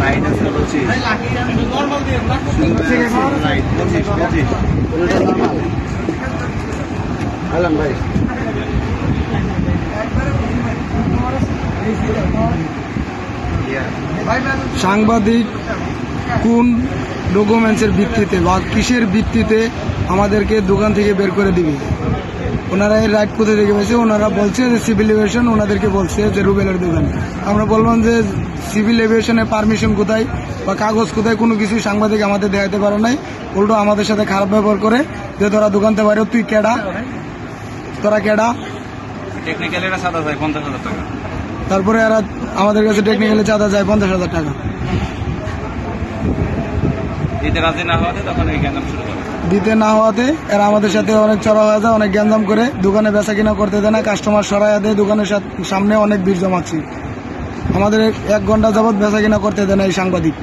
Light আছে 25 light 25 আলাম ভাই সাংবাদিক কোন ডকুমেন্টসের ভিত্তিতে বা কিসের ভিত্তিতে আমাদেরকে দোকান থেকে বের করে দিবে? ওনারা এই রাইট কোথা থেকে পেয়েছে? ওনারা বলছে যে সিভিল এভিয়েশন ওনাদেরকে বলছে যে রুবেলের দোকান। আমরা বললাম যে সিভিল এভিয়েশনের পারমিশন কোথায় বা কাগজ কোথায়? কোনো কিছু সাংবাদিক আমাদের দেখাতে পারে নাই, উল্টো আমাদের সাথে খারাপ ব্যবহার করে যে তোরা দোকানতে পারো, তুই কেডা, তোরা কেডা। টেকনিক্যালি এটা 50,000 টাকা। তারপরে এরা আমাদের কাছে টেকনিক্যালি চাঁদা যায় 50,000 টাকা। দিতে রাজি না হওয়াতে তখন এই গ্যাঞ্জাম শুরু করে। দিতে না হওয়াতে এরা আমাদের সাথে অনেক চড়া হয়ে যায়, অনেক গ্যাঞ্জাম করে, দোকানে বেচা কিনা করতে দেয় না, কাস্টমার সরাইয়া দেয়, দোকানের সামনে অনেক ভিড় জমাচ্ছি। আমাদের 1 ঘন্টা যাবৎ বেচা কিনা করতে দেয় না এই সাংবাদিক।